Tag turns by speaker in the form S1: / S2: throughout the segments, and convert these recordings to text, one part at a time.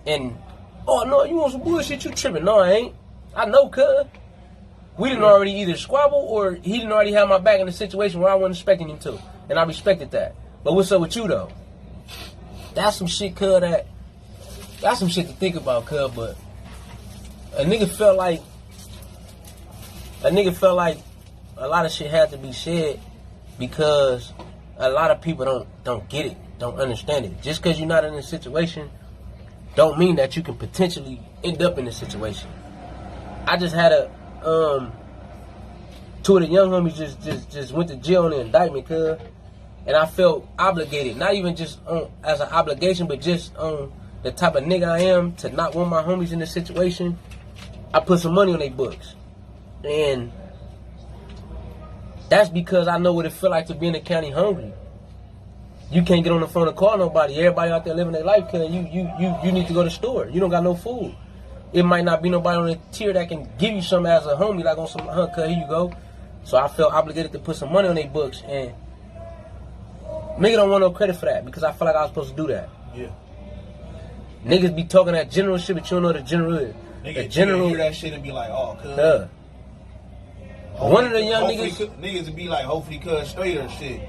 S1: And, oh, no, you want some bullshit, you tripping. No, I ain't. I know, cuz. We didn't already either squabble or he didn't already have my back in a situation where I wasn't expecting him to. And I respected that. But what's up with you, though? That's some shit, cuz, that's some shit to think about, cuz, but a nigga felt like a lot of shit had to be said because a lot of people don't get it, don't understand it. Just because you're not in a situation don't mean that you can potentially end up in a situation. I just had two of the young homies just went to jail on the indictment, cuz, and I felt obligated, not even just as an obligation, but just on the type of nigga I am to not want my homies in this situation. I put some money on their books. And that's because I know what it feel like to be in the county hungry. You can't get on the phone and call nobody. Everybody out there living their life, cause you need to go to the store. You don't got no food. It might not be nobody on the tier that can give you something as a homie, like on some, cuz here you go. So I felt obligated to put some money on their books, and nigga don't want no credit for that because I feel like I was supposed to do that.
S2: Yeah.
S1: Niggas be talking that general shit, but you don't know what the general is.
S2: Nigga,
S1: the general
S2: hear that shit and be like, oh, cuz.
S1: One of the young
S2: niggas would be like, hopefully cuz straight or shit.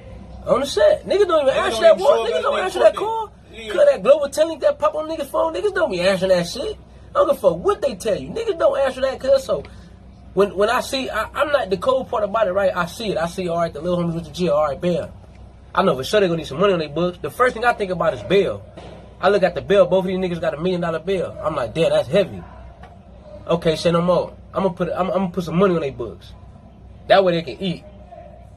S1: On the set. Niggas don't even answer that word. Niggas don't answer that call. Cuz that global telling that pop on niggas' phone, niggas don't be answering that shit. I don't give a fuck what they tell you. Niggas don't answer that, cuz. So when I see, I'm not the cold part about it, right? I see it. I see, all right, the little homies with the jail, all right, bam. I know for sure they're gonna need some money on their books. The first thing I think about is bail. I look at the bill, both of these niggas got $1 million bill. I'm like, damn, that's heavy. Okay, say no more. I'm gonna put some money on their books. That way they can eat.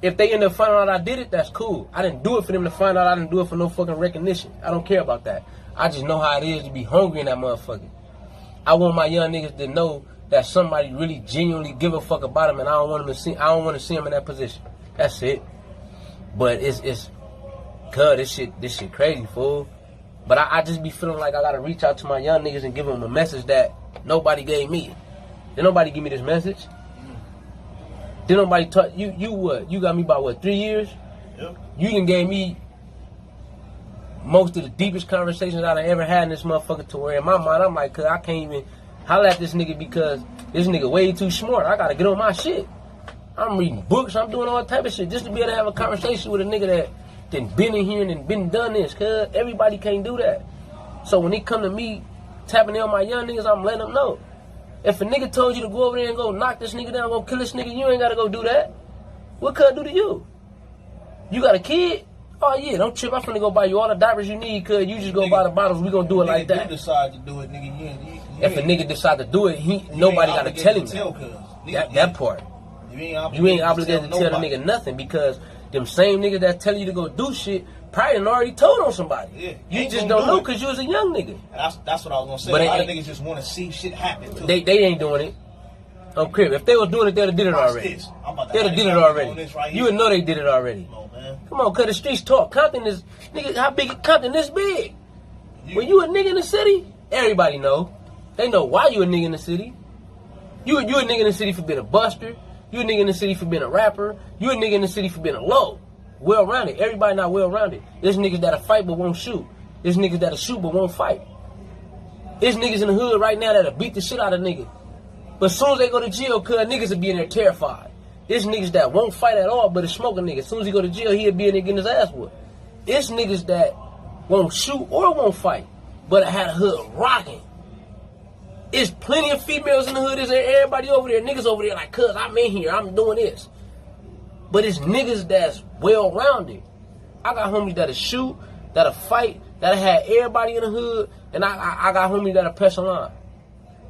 S1: If they end up finding out I did it, that's cool. I didn't do it for them to find out. I didn't do it for no fucking recognition. I don't care about that. I just know how it is to be hungry in that motherfucker. I want my young niggas to know that somebody really genuinely give a fuck about them, and I don't want to see them in that position. That's it. But it's cuz this shit crazy, fool. But I just be feeling like I gotta reach out to my young niggas and give them a message that nobody gave me. Did nobody give me this message? Did nobody talk? You what? You got me by what, 3 years?
S2: Yep.
S1: You done gave me most of the deepest conversations I've ever had in this motherfucker, to where in my mind I'm like, cuz I can't even holler at this nigga because this nigga way too smart. I gotta get on my shit. I'm reading books, I'm doing all type of shit just to be able to have a conversation with a nigga that done been in here and been done this, cuz everybody can't do that. So when they come to me tapping in on my young niggas, I'm letting them know. If a nigga told you to go over there and go knock this nigga down, go kill this nigga, you ain't gotta go do that. What could I do to you? You got a kid? Oh yeah, don't trip. I'm finna go buy you all the diapers you need, cuz you just go buy the bottles. We gonna do it like that.
S2: If you decide to do it, nigga,
S1: if a nigga decide to do it, nobody gotta tell him that part. You ain't obligated to tell the nigga nothing, because them same niggas that tell you to go do shit probably done already told on somebody. Yeah, you just don't know because you was a young nigga.
S2: That's what I was gonna say. But a lot of niggas just want to see shit happen too.
S1: They ain't doing it. On crib. If they was doing it, they'd have did it already. They'd have did it already. You would know they did it already. Come on, cuz the streets talk. Compton is, nigga, how big Compton this big? When you a nigga in the city, everybody know. They know why you a nigga in the city. You a nigga in the city for being a buster. You a nigga in the city for being a rapper. You a nigga in the city for being a low. Well-rounded. Everybody not well-rounded. There's niggas that'll fight but won't shoot. There's niggas that'll shoot but won't fight. There's niggas in the hood right now that'll beat the shit out of niggas. But as soon as they go to jail, cuz niggas will be in there terrified. There's niggas that won't fight at all but is smoking niggas. As soon as he go to jail, he'll be in there getting his ass whooped. It's niggas that won't shoot or won't fight, but had a hood rocking. It's plenty of females in the hood. There's everybody over there. Niggas over there like, cuz I'm in here, I'm doing this. But it's niggas that's well-rounded. I got homies that'll shoot, that'll fight, that'll have everybody in the hood, and I got homies that'll press a line.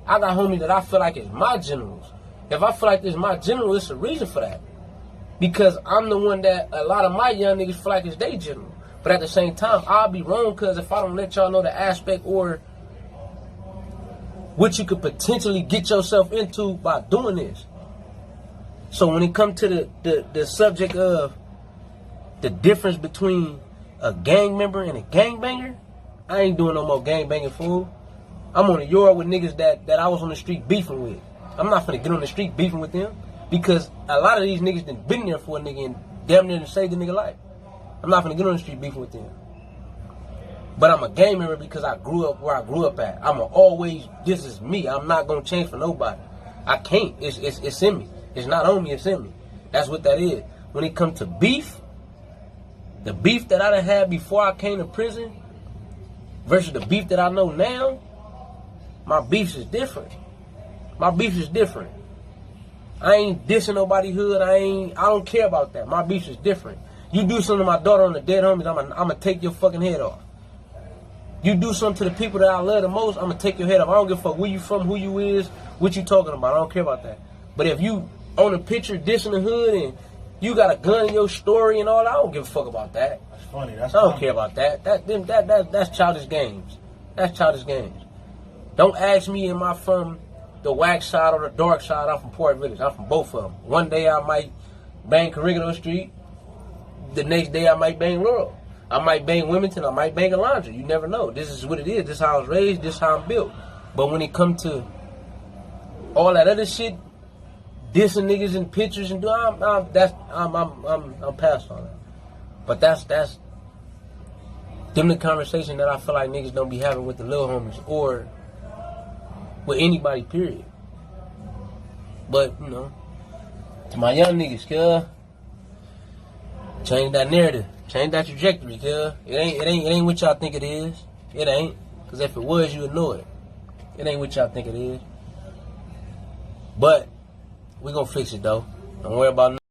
S1: I got homies that I feel like is my generals. If I feel like this is my general, it's a reason for that. Because I'm the one that a lot of my young niggas feel like it's their general. But at the same time, I'll be wrong, because if I don't let y'all know the aspect or what you could potentially get yourself into by doing this. So when it comes to the subject of the difference between a gang member and a gangbanger, I ain't doing no more gangbanging, fool. I'm on the yard with niggas that I was on the street beefing with. I'm not finna get on the street beefing with them, because a lot of these niggas done been there for a nigga and damn near saved the nigga life. I'm not finna get on the street beefing with them. But I'm a gang member because I grew up where I grew up at. This is me. I'm not gonna change for nobody. I can't. It's in me. It's not on me, it's in me. That's what that is. When it comes to beef, the beef that I done had before I came to prison versus the beef that I know now, my beef is different. My beef is different. I ain't dissing nobody hood. I don't care about that. My beef is different. You do something to my daughter on the dead homies, I'm gonna take your fucking head off. You do something to the people that I love the most, I'm gonna take your head off. I don't give a fuck where you from, who you is, what you talking about. I don't care about that. But if you on a picture dissing the hood and you got a gun in your story and all that, I don't give a fuck about that.
S2: That's funny.
S1: I don't care about that. That's childish games. That's childish games. Don't ask me, am I from the wax side or the dark side? I'm from Port Village. I'm from both of them. One day I might bang Corregidor Street. The next day I might bang Laurel. I might bang Wilmington. I might bang Alondra. You never know. This is what it is. This is how I was raised. This is how I'm built. But when it comes to all that other shit, dissing niggas in pictures and I'm past on it. But that's them the conversation that I feel like niggas don't be having with the little homies or with anybody, period. But, you know, to my young niggas, cuz, change that narrative. Change that trajectory, cuz. It ain't what y'all think it is. It ain't. Cause if it was, you would know it. It ain't what y'all think it is. But we gonna fix it though. Don't worry about